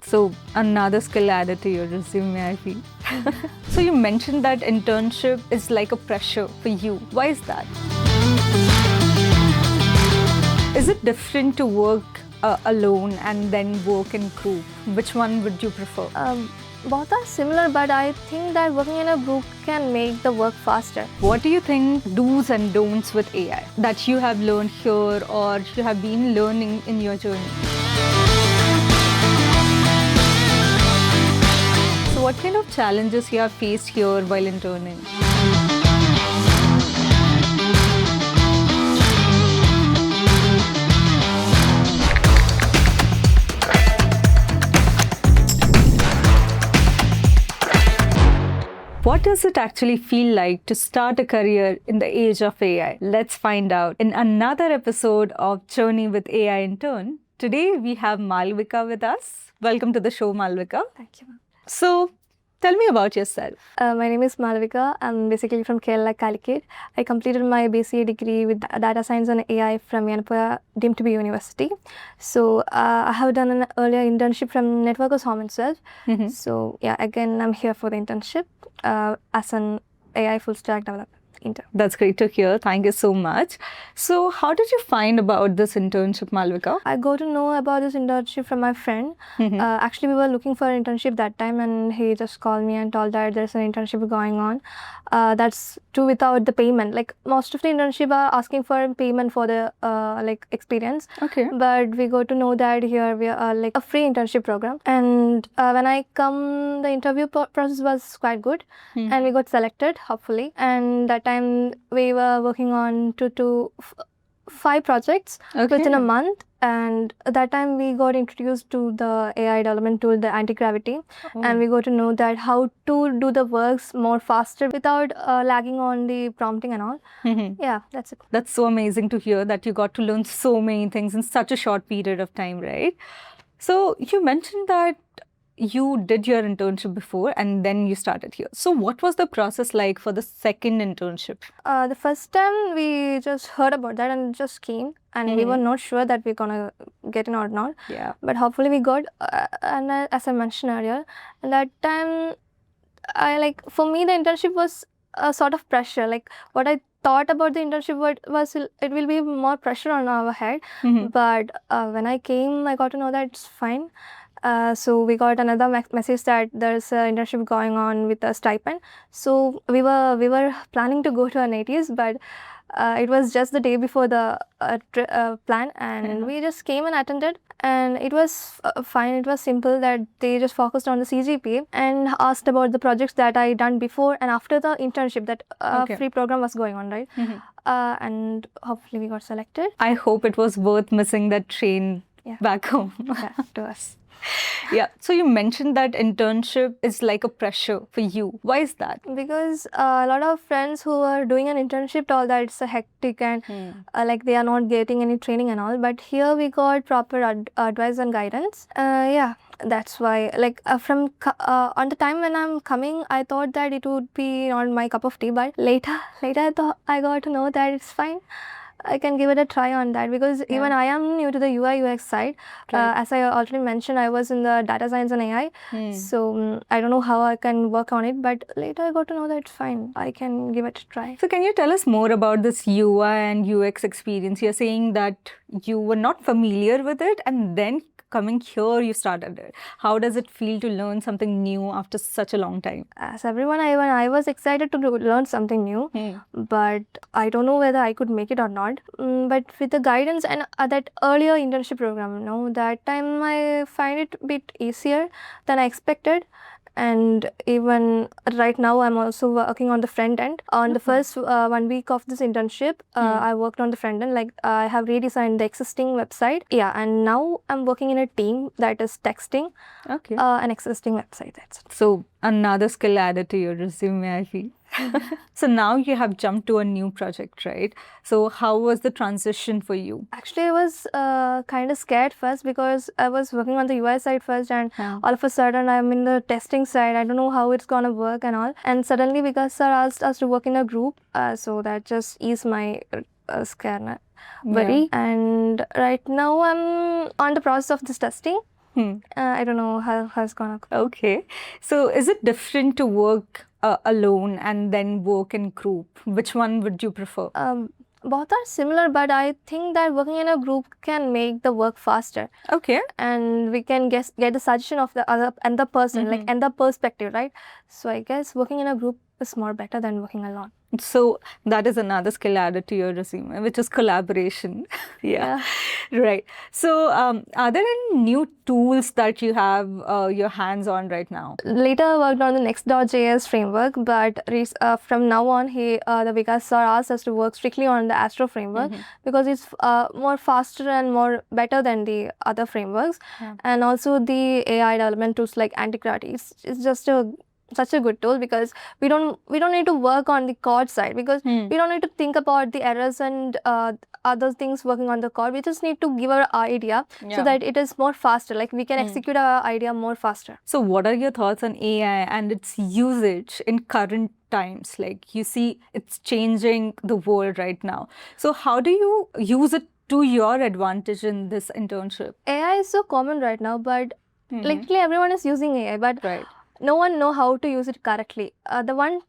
So another skill added to your resume, I feel. So you mentioned that internship is like a pressure for you. Why is that? Is it different to work alone and then work in group? Which one would you prefer? Both are similar, but I think that working in a group can make the work faster. What do you think do's and don'ts with AI that you have learned here or you have been learning in your journey? So what kind of challenges you have faced here while interning? What does it actually feel like to start a career in the age of AI? Let's find out in another episode of Journey with AI Intern. Today we have Malvika with us. Welcome to the show, Malvika. Thank you. So, tell me about yourself. My name is Malvika. I'm basically from Kerala, Calicut. I completed my BCA degree with data science and AI from Yanapura deemed to be university. So I have done an earlier internship from Networkers Home itself. So yeah, again I'm here for the internship as an AI full stack developer. Intern. That's great to hear. Thank you so much. So, how did you find about this internship, Malvika? I got to know about this internship from my friend. Actually, we were looking for an internship that time, and he just called me and told that there's an internship going on. That's too without the payment. Like most of the internship are asking for payment for the like experience. Okay. But we got to know that here we are like a free internship program. And when I come, the interview process was quite good, and we got selected hopefully. And that time we were working on 5 projects within a month, and at that time we got introduced to the AI development tool, the anti-gravity, and we got to know that how to do the works more faster without lagging on the prompting and all. Yeah, that's it. That's so amazing to hear that you got to learn so many things in such a short period of time, right? So you mentioned that you did your internship before and then you started here. So what was the process like for the second internship? The first time we just heard about that and just came, and we were not sure that we're gonna get in or not. Yeah. But hopefully we got, and as I mentioned earlier, at that time, for me the internship was a sort of pressure. Like what I thought about the internship was it will be more pressure on our head. But when I came, I got to know that it's fine. So we got another message that there's an internship going on with a stipend. So we were planning to go to our natives, but it was just the day before the plan, and we just came and attended, and it was fine. It was simple that they just focused on the CGPA and asked about the projects that I done before and after the internship. That free program was going on, right? And hopefully we got selected. I hope it was worth missing that train back home. Yeah, to us. Yeah. So you mentioned that internship is like a pressure for you. Why is that? Because a lot of friends who are doing an internship told that it's a hectic and like they are not getting any training and all. But here we got proper advice and guidance. Yeah, that's why. Like from on the time when I'm coming, I thought that it would be not my cup of tea. But later I got to know that it's fine. I can give it a try on that, because even I am new to the UI UX side. As I already mentioned, I was in the data science and AI. So I don't know how I can work on it, but later I got to know that it's fine. I can give it a try. So can you tell us more about this UI and UX experience? You're saying that you were not familiar with it and then coming here you started it. How does it feel to learn something new after such a long time? As everyone, I was excited to learn something new, but I don't know whether I could make it or not. But with the guidance and that earlier internship program, that time I find it a bit easier than I expected. And even right now, I'm also working on the front end. On the first 1 week of this internship, I worked on the front end. Like I have redesigned the existing website. Yeah, and now I'm working in a team that is texting an existing website. That's it. So another skill added to your resume, I feel. So now you have jumped to a new project, right? So how was the transition for you? Actually, I was kind of scared first, because I was working on the UI side first, and all of a sudden I'm in the testing side. I don't know how it's gonna work and all. And suddenly Vikas sir asked us to work in a group, so that just eased my scare worry. And right now I'm on the process of this testing. I don't know how it's gonna go. Okay. So is it different to work alone and then work in group? Which one would you prefer? Both are similar, but I think that working in a group can make the work faster, Okay. and we can get the suggestion of the other person, like, and the perspective, right? So I guess working in a group is more better than working alone. So that is another skill added to your resume, which is collaboration. Yeah. Right. So are there any new tools that you have your hands on right now? Later, I worked on the Next.js framework, but from now on, the Vikas sir asked us to work strictly on the Astro framework because it's more faster and more better than the other frameworks. And also the AI development tools like Antiquity. It's just such a good tool because we don't need to work on the code side, because we don't need to think about the errors and other things working on the code. We just need to give our idea so that it is more faster, like we can execute our idea more faster. So what are your thoughts on AI and its usage in current times? Like, you see it's changing the world right now. So how do you use it to your advantage in this internship? AI is so common right now, but literally everyone is using AI, but no one know how to use it correctly. The one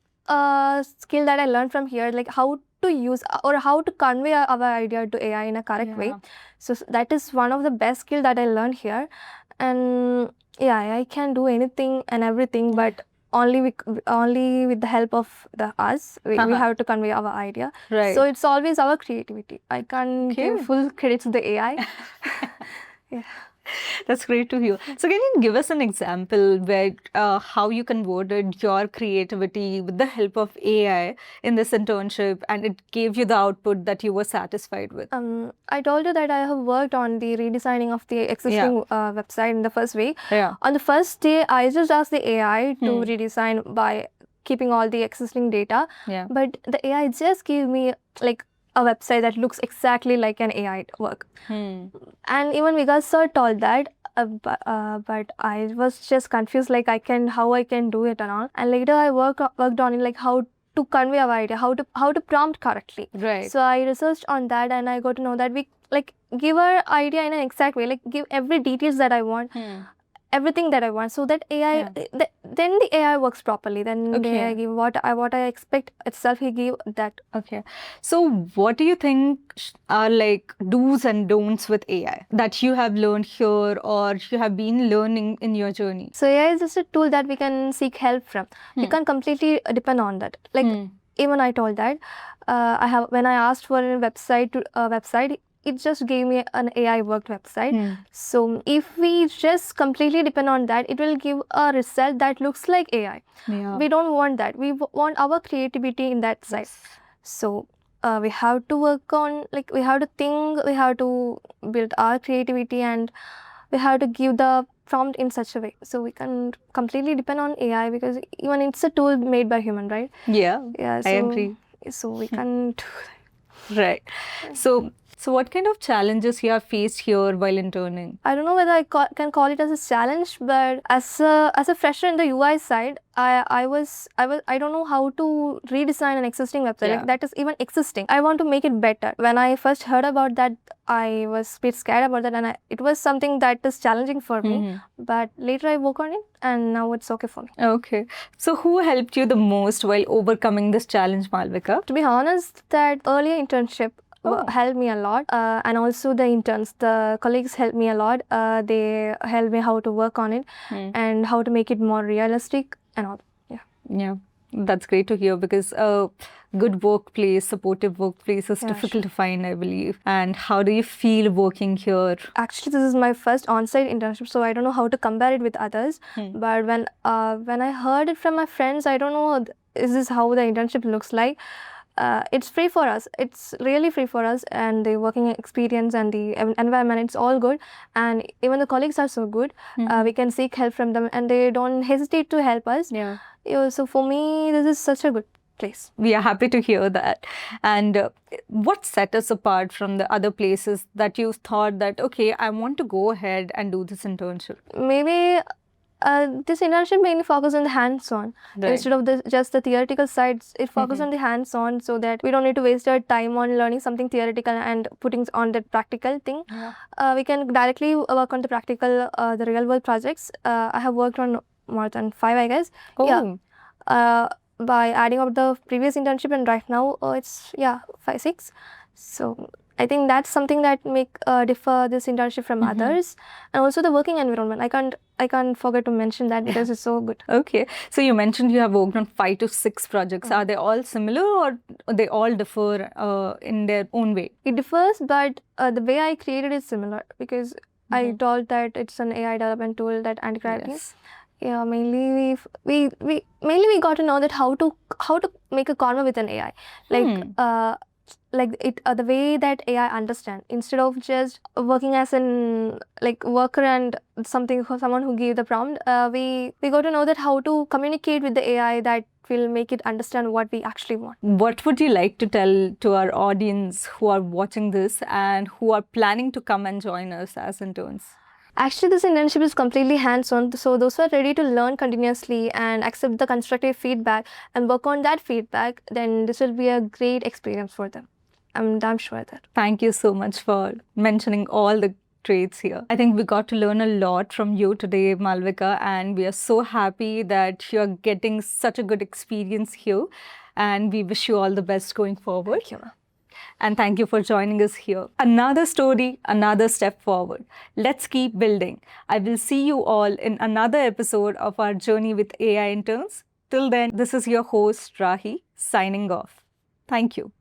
skill that I learned from here, like how to use or how to convey our idea to AI in a correct way. So that is one of the best skill that I learned here. And yeah, I can do anything and everything, but only with the help of us. We have to convey our idea. So it's always our creativity. I can't give full credit to the AI. Yeah. That's great to hear. So can you give us an example where how you converted your creativity with the help of AI in this internship and it gave you the output that you were satisfied with? I told you that I have worked on the redesigning of the existing website in the first week. On the first day, I just asked the AI to redesign by keeping all the existing data. But the AI just gave me like a website that looks exactly like an AI work. And even Vikas sir told that, but I was just confused, like how I can do it and all. And later I worked on it, like how to convey our idea, how to prompt correctly. So I researched on that, and I got to know that we like give our idea in an exact way, like give every details that I want. Everything that I want, so that AI then the AI works properly. Then the AI give what I expect itself. He gave that. Okay. So what do you think are like do's and don'ts with AI that you have learned here or you have been learning in your journey? So AI is just a tool that we can seek help from. We can't completely depend on that. Like even I told that when I asked for a website. It just gave me an AI worked website. So if we just completely depend on that, it will give a result that looks like AI. We don't want that. We want our creativity in that side. So we have to work on, like we have to think, we have to build our creativity, and we have to give the prompt in such a way. So we can completely depend on AI because even it's a tool made by human, right? Yeah, So, I agree. So we can do that. Right. So what kind of challenges you have faced here while interning? I don't know whether I can call it as a challenge, but as a fresher in the UI side, I don't know how to redesign an existing website like that is even existing. I want to make it better. When I first heard about that, I was a bit scared about that, and it was something that is challenging for me. But later I worked on it, and now it's okay for me. Okay. So who helped you the most while overcoming this challenge, Malvika? To be honest, that earlier internship helped me a lot, and also the interns, the colleagues helped me a lot. They helped me how to work on it and how to make it more realistic and all. Yeah, that's great to hear, because a good workplace, supportive workplace is difficult to find, I believe. And how do you feel working here? Actually, this is my first on-site internship, so I don't know how to compare it with others. But when I heard it from my friends, I don't know, is this how the internship looks like? It's free for us. It's really free for us, and the working experience and the environment, it's all good. And even the colleagues are so good. We can seek help from them, and they don't hesitate to help us. So for me, this is such a good place. We are happy to hear that. And what set us apart from the other places that you thought that, okay, I want to go ahead and do this internship? Maybe This internship mainly focuses on the hands-on Right. instead of just the theoretical sides. It focuses on the hands-on, so that we don't need to waste our time on learning something theoretical and putting on that practical thing. Yeah. We can directly work on the practical, the real-world projects. I have worked on more than 5, I guess. Oh. Yeah. By adding up the previous internship, and right now it's 5, 6. So I think that's something that make differ this internship from others, and also the working environment. I can't forget to mention that because it's so good. Okay, so you mentioned you have worked on 5 to 6 projects. Are they all similar, or they all differ in their own way? It differs, but the way I created is similar, because I told that it's an AI development tool that anti-gravity. Yes. Yeah, mainly we got to know that how to make a convo with an AI, like it the way that AI understand, instead of just working as an worker and something for someone who gave the prompt. We got to know that how to communicate with the AI that will make it understand what we actually want. What would you like to tell to our audience who are watching this and who are planning to come and join us as interns? Actually, this internship is completely hands-on, so those who are ready to learn continuously and accept the constructive feedback and work on that feedback, then this will be a great experience for them. I'm damn sure that. Thank you so much for mentioning all the traits here. I think we got to learn a lot from you today, Malvika, and we are so happy that you're getting such a good experience here, and we wish you all the best going forward. Thank you. And thank you for joining us here. Another story, another step forward. Let's keep building. I will see you all in another episode of our journey with AI interns. Till then, this is your host, Rahi, signing off. Thank you.